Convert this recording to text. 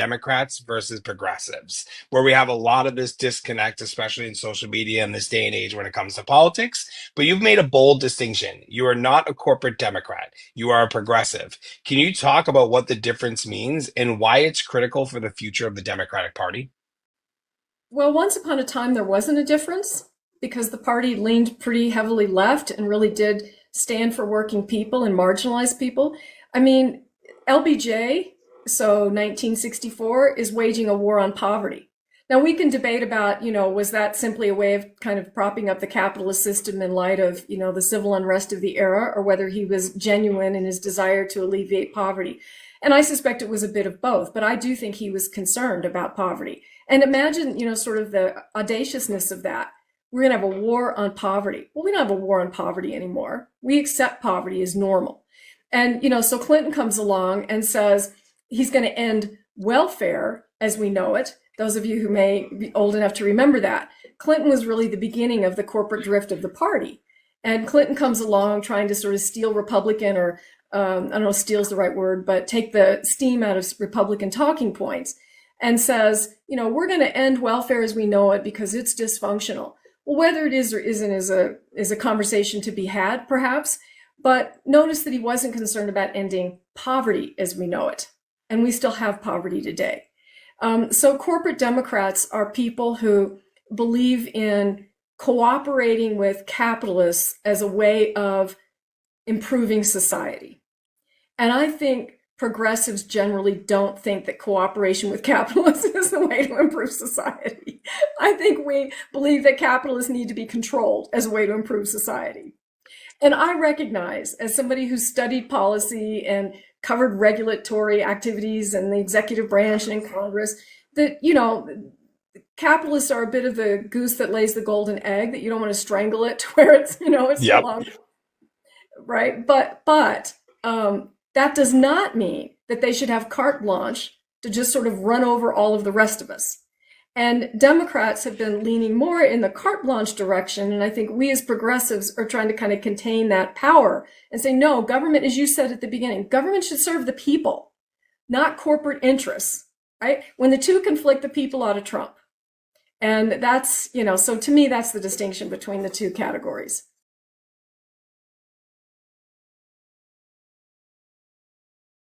Democrats versus progressives, where we have a lot of this disconnect, especially in social media in this day and age when it comes to politics. But you've made a bold distinction. You are not a corporate Democrat, you are a progressive. Can you talk about what the difference means and why it's critical for the future of the Democratic Party? Well, once upon a time, there wasn't a difference because the party leaned pretty heavily left and really did stand for working people and marginalized people. I mean, LBJ, so 1964, is waging a war on poverty. Now, we can debate about, was that simply a way of kind of propping up the capitalist system in light of, the civil unrest of the era, or whether he was genuine in his desire to alleviate poverty. And I suspect it was a bit of both, but I do think he was concerned about poverty. And imagine, sort of the audaciousness of that. We're going to have a war on poverty. Well, we don't have a war on poverty anymore. We accept poverty as normal. And, so Clinton comes along and says he's going to end welfare as we know it. Those of you who may be old enough to remember that, Clinton was really the beginning of the corporate drift of the party. And Clinton comes along trying to sort of steal Republican or I don't know if steal's the right word, but take the steam out of Republican talking points and says, we're going to end welfare as we know it because it's dysfunctional. Well, whether it is or isn't is a conversation to be had, perhaps. But notice that he wasn't concerned about ending poverty as we know it. And we still have poverty today. So corporate Democrats are people who believe in cooperating with capitalists as a way of improving society. And I think progressives generally don't think that cooperation with capitalists is the way to improve society. I think we believe that capitalists need to be controlled as a way to improve society. And I recognize, as somebody who's studied policy and covered regulatory activities in the executive branch and in Congress, that, capitalists are a bit of the goose that lays the golden egg, that you don't want to strangle it to where it's no Yep. longer right. But that does not mean that they should have carte blanche to just sort of run over all of the rest of us. And Democrats have been leaning more in the carte blanche direction. And I think we as progressives are trying to kind of contain that power and say, no, government, as you said at the beginning, government should serve the people, not corporate interests, right? When the two conflict, the people ought to trump. And that's, so to me, that's the distinction between the two categories.